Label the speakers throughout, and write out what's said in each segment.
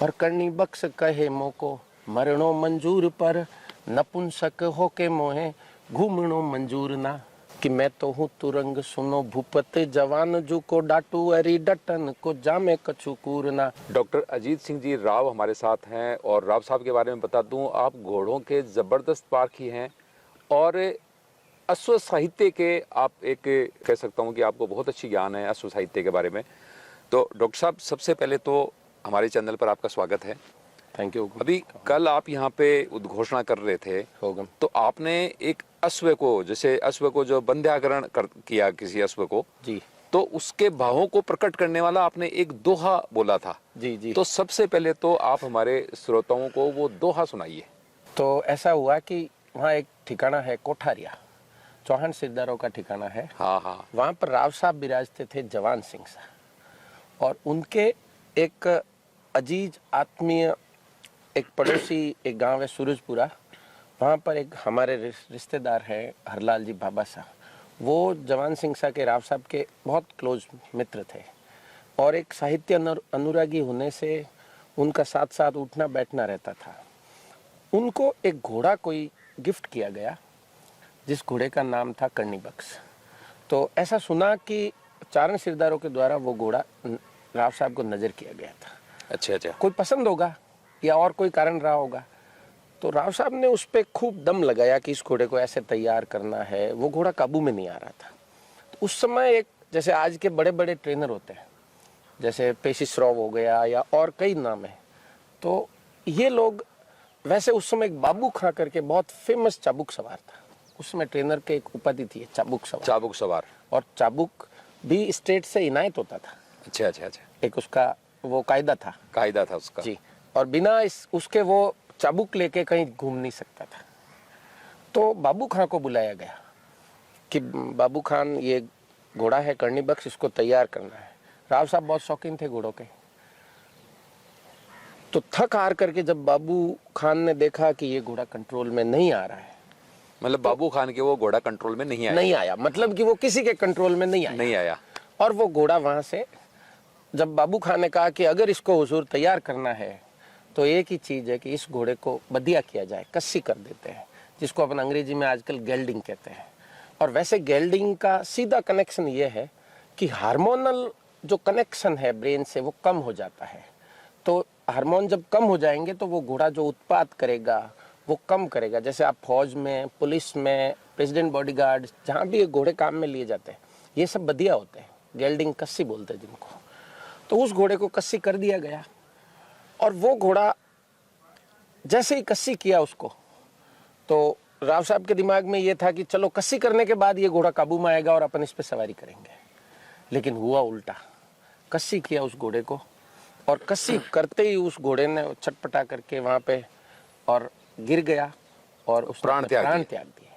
Speaker 1: पर करनी बख्श कहे मोको मरणो मंजूर पर नपुंसक होके मोहे घूमणो मंजूर ना। कि मैं तो हूँ तुरंग सुनो भूपत जवान जू को डाटू अरी डटन को जामे कछु कूर ना।
Speaker 2: डॉक्टर अजीत सिंह जी राव हमारे साथ हैं और राव साहब के बारे में बता दूं, आप घोड़ों के ज़बरदस्त पारखी हैं और अश्व साहित्य के आप एक कह सकता हूं कि आपको बहुत अच्छी ज्ञान है अश्व साहित्य के बारे में। तो डॉक्टर साहब, सबसे पहले तो हमारे चैनल पर आपका स्वागत है।
Speaker 1: Thank you.
Speaker 2: अभी कल आप यहाँ पे उद्घोषणा कर रहे थे, तो आपने एक अश्व को, जैसे अश्व को जो बंध्याकरण किया किसी अश्व को
Speaker 1: जी,
Speaker 2: तो उसके भावों को प्रकट करने वाला आपने एक दोहा बोला था।
Speaker 1: जी जी।
Speaker 2: तो सबसे पहले तो आप हमारे श्रोताओं को वो दोहा सुनाइए।
Speaker 1: तो ऐसा हुआ कि वहाँ एक ठिकाना है कोठारिया, चौहान सिरदारों का ठिकाना है।
Speaker 2: हाँ हाँ।
Speaker 1: वहाँ पर राव साहब विराजते थे जवान सिंह साहब, और उनके एक अजीज आत्मीय एक पड़ोसी एक गांव है सूरजपुरा, वहाँ पर एक हमारे रिश्तेदार है हरलाल जी बाबा साहब। वो जवान सिंह साहब के राव साहब के बहुत क्लोज मित्र थे और एक साहित्य अनुरागी होने से उनका साथ साथ उठना बैठना रहता था। उनको एक घोड़ा कोई गिफ्ट किया गया जिस घोड़े का नाम था करनी बख्श। तो ऐसा सुना कि चारण सिरदारों के द्वारा वो घोड़ा राव साहब को नजर किया गया था।
Speaker 2: अच्छा अच्छा।
Speaker 1: कोई पसंद होगा या और कोई कारण रहा होगा, तो राव साहब ने उस पर खूब दम लगाया कि इस घोड़े को ऐसे तैयार करना है। वो घोड़ा काबू में नहीं आ रहा था। तो उस समय एक, जैसे आज के बड़े बड़े ट्रेनर होते हैं, जैसे पेशी श्रॉफ हो गया या और कई नाम है, तो ये लोग वैसे उस समय एक बाबू खां करके बहुत फेमस चाबुक सवार था। उस समय ट्रेनर के एक उपाधि थी चाबुक सवार।
Speaker 2: चाबुक सवार।
Speaker 1: और चाबुक भी स्टेट से इनायत होता था।
Speaker 2: अच्छा अच्छा अच्छा।
Speaker 1: एक उसका वो कायदा था
Speaker 2: उसका
Speaker 1: जी। और बिना उसके वो चाबुक लेके कहीं घूम नहीं सकता था। तो बाबू खान को बुलाया गया कि बाबू खान, ये घोड़ा है करनी बख्श, इसको तैयार करना है। राव साहब बहुत शौकीन थे घोड़ों के। तो थक हार करके जब बाबू खान ने देखा कि ये घोड़ा कंट्रोल में नहीं आ रहा है,
Speaker 2: मतलब बाबू खान के वो घोड़ा कंट्रोल में नहीं आया,
Speaker 1: मतलब कि वो किसी के कंट्रोल में नहीं आया। और वो घोड़ा वहां से, जब बाबू खान ने कहा कि अगर इसको हुजूर तैयार करना है तो एक ही चीज है कि इस घोड़े को बदिया किया जाए, कस्सी कर देते हैं, जिसको अपन अंग्रेजी में आजकल गेल्डिंग कहते हैं। और वैसे गेल्डिंग का सीधा कनेक्शन ये है कि हार्मोनल जो कनेक्शन है ब्रेन से वो कम हो जाता है। तो हार्मोन जब कम हो जाएंगे तो वो घोड़ा जो उत्पाद करेगा वो कम करेगा। जैसे आप फौज में, पुलिस में, प्रेसिडेंट बॉडीगार्ड, जहाँ भी ये घोड़े काम में लिए जाते हैं, ये सब बदिया होते हैं, गेल्डिंग कस्सी बोलते हैं जिनको। तो उस घोड़े को कस्सी कर दिया गया और वो घोड़ा जैसे ही कस्सी किया उसको, तो राव साहब के दिमाग में ये था कि चलो कस्सी करने के बाद ये घोड़ा काबू में आएगा और अपन इस पे सवारी करेंगे। लेकिन हुआ उल्टा। कस्सी किया उस घोड़े को और कस्सी करते ही उस घोड़े ने छटपटा करके वहां पे और गिर गया और उसने प्राण त्याग दिए।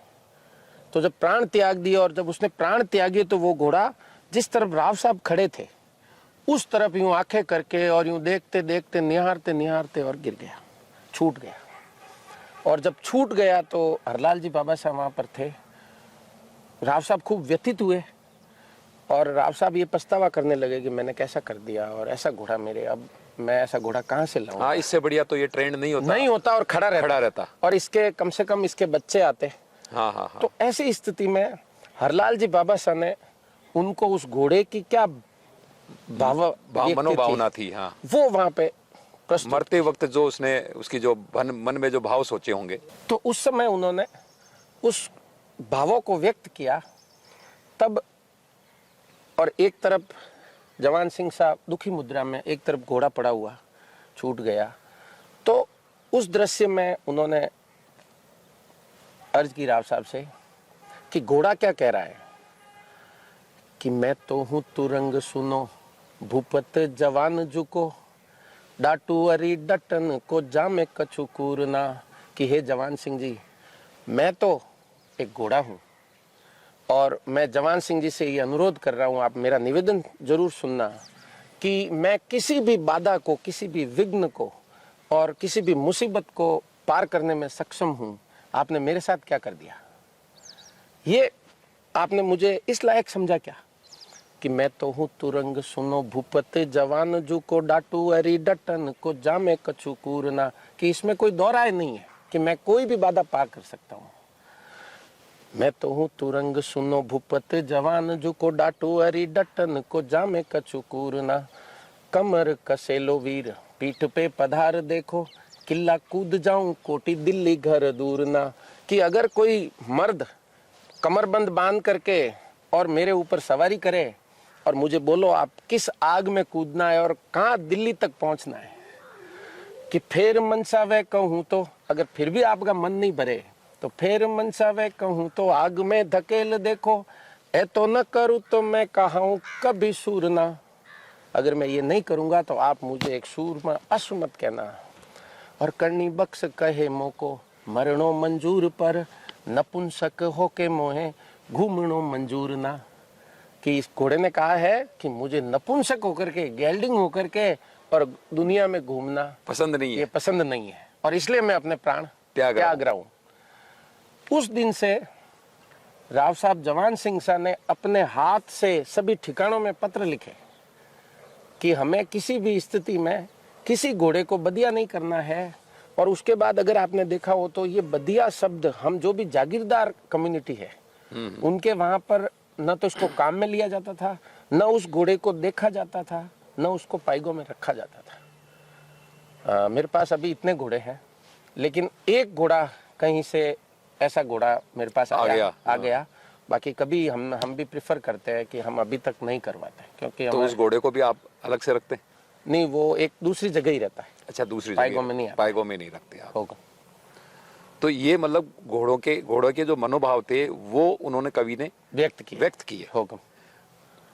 Speaker 1: तो जब प्राण त्याग दिए और जब उसने प्राण त्यागे तो वो घोड़ा जिस तरफ राव साहब खड़े थे उस तरफ यूं आंखें करके और यूं देखते देखते निहारते निहारते और गिर गया, छूट गया। और जब छूट गया तो हरलाल जी बाबा साहब वहां पर थे। राव साहब खूब व्यथित हुए और राव साहब ये पछतावा करने लगे कि मैंने कैसा कर दिया और ऐसा घोड़ा मेरे, अब मैं ऐसा घोड़ा कहाँ से लाऊं।
Speaker 2: हाँ, इससे बढ़िया तो ये ट्रेंड नहीं होता
Speaker 1: और खड़ा रहता और इसके कम से कम इसके बच्चे आते।
Speaker 2: हाँ हाँ हाँ।
Speaker 1: तो ऐसी स्थिति में हरलाल जी बाबा साहब ने उनको उस घोड़े की क्या
Speaker 2: मनोभावना थी, हाँ,
Speaker 1: वो वहां पे
Speaker 2: मरते वक्त जो उसने उसकी जो मन में जो भाव सोचे होंगे,
Speaker 1: तो उस समय उन्होंने उस भावों को व्यक्त किया तब। और एक तरफ जवान सिंह साहब दुखी मुद्रा में, एक तरफ घोड़ा पड़ा हुआ छूट गया। तो उस दृश्य में उन्होंने अर्ज की राव साहब से कि घोड़ा क्या कह रहा है कि मैं तो हूं तुरंग सुनो भूपत जवान जुको डाटू अरी डटन को जामे कछु कूर ना। कि हे जवान सिंह जी, मैं तो एक घोड़ा हूं और मैं जवान सिंह जी से ये अनुरोध कर रहा हूं, आप मेरा निवेदन जरूर सुनना कि मैं किसी भी बाधा को, किसी भी विघ्न को और किसी भी मुसीबत को पार करने में सक्षम हूं। आपने मेरे साथ क्या कर दिया, ये आपने मुझे इस लायक समझा क्या कि मैं तो हूँ तुरंग सुनो भूपत जवान जू को डाटू अरी डटन को जामे कछु कूरना, कि इसमें कोई दो राय नहीं है कि मैं कोई भी बाधा पार कर सकता हूँ। मैं तो हूँ तुरंग सुनो भूपत जवान जू को डाटू अरी डटन को जामे कछु कूरना, कमर कसेलो वीर पीठ पे पधार देखो, किला कूद जाऊं कोटि दिल्ली घर दूर ना, कि अगर कोई मर्द कमरबंद बांध करके और मेरे ऊपर सवारी करे और मुझे बोलो आप किस आग में कूदना है और कहाँ दिल्ली तक पहुंचना है, कि फिर मनसा वे कहूँ तो, अगर फिर भी आपका मन नहीं भरे तो फिर मनसा वे कहूँ तो आग में धकेल देखो, ए तो न करूँ तो मैं कहाऊँ कभी सूर ना, अगर मैं ये नहीं करूँगा तो आप मुझे एक सूरमा अश्व मत कहना। और करनी बख्श कहे मोको मरणो मंजूर पर, नपुंसक होके मोहे घूमनो मंजूर ना, कि इस घोड़े ने कहा है कि मुझे नपुंसक होकर के गेल्डिंग होकर के और दुनिया में घूमना
Speaker 2: पसंद नहीं है,
Speaker 1: ये पसंद नहीं है, और इसलिए मैं अपने प्राण त्याग रहा हूं। उस दिन से राव साहब जवान सिंह शाह ने अपने हाथ से सभी ठिकानों में पत्र लिखे कि हमें किसी भी स्थिति में किसी घोड़े को बदिया नहीं करना है। और उसके बाद अगर आपने देखा हो तो ये बदिया शब्द हम जो भी जागीरदार कम्युनिटी है उनके वहां पर न तो इसको काम में लिया जाता था, न उस घोड़े को देखा जाता था, न उसको पाइगों में रखा जाता था। मेरे पास अभी इतने घोड़े हैं, लेकिन एक घोड़ा कहीं से ऐसा घोड़ा मेरे पास आ गया। बाकी कभी हम भी प्रिफर करते हैं कि हम अभी तक नहीं करवाते, क्योंकि
Speaker 2: तो उस घोड़े को भी आप अलग से रखते हैं?
Speaker 1: नहीं, वो एक दूसरी जगह ही रहता है।
Speaker 2: अच्छा, दूसरी
Speaker 1: पाइगों में नहीं आता।
Speaker 2: पाइगों में नहीं रखते आप।
Speaker 1: होगा।
Speaker 2: तो ये मतलब घोड़ों के जो मनोभाव थे वो उन्होंने कवि ने व्यक्त किए
Speaker 1: होगा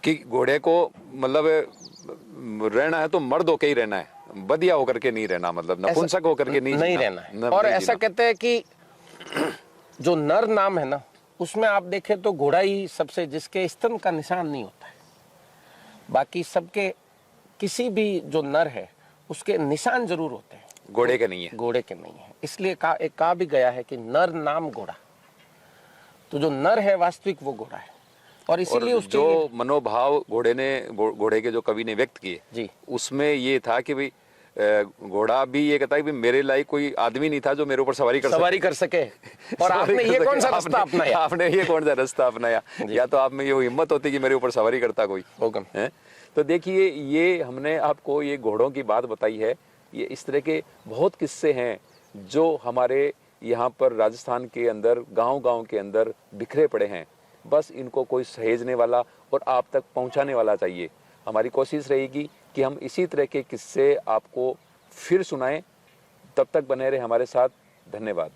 Speaker 2: कि घोड़े को मतलब रहना है तो मर्द होके ही रहना है, बदिया होकर के नहीं रहना, मतलब नपुंसक होकर के नहीं
Speaker 1: रहना है। और ऐसा कहते हैं कि जो नर नाम है ना, उसमें आप देखें तो घोड़ा ही सबसे, जिसके स्तन का निशान नहीं होता है, बाकी सबके किसी भी जो नर है उसके निशान जरूर होते हैं,
Speaker 2: घोड़े के नहीं है।
Speaker 1: घोड़े के नहीं है। इसलिए कहा भी गया है कि नर नाम घोड़ा, तो जो नर है वास्तविक वो घोड़ा है। और इसीलिए उसके
Speaker 2: जो मनोभाव घोड़े के जो कवि ने व्यक्त किए
Speaker 1: जी,
Speaker 2: उसमें ये था कि भाई घोड़ा भी ये कहता है कि मेरे लायक कोई आदमी नहीं था जो मेरे ऊपर सवारी कर सके।
Speaker 1: और आपने ये कौन सा रास्ता अपनाया?
Speaker 2: आपने ये कौन सा रास्ता अपनाया? या तो आप में ये हिम्मत होती कि मेरे ऊपर सवारी करता कोई
Speaker 1: होगा।
Speaker 2: तो देखिए, ये हमने आपको ये घोड़ों की बात बताई है। ये इस तरह के बहुत किस्से हैं जो हमारे यहाँ पर राजस्थान के अंदर गांव-गांव के अंदर बिखरे पड़े हैं। बस इनको कोई सहेजने वाला और आप तक पहुँचाने वाला चाहिए। हमारी कोशिश रहेगी कि हम इसी तरह के किस्से आपको फिर सुनाएं। तब तक बने रहे हमारे साथ। धन्यवाद।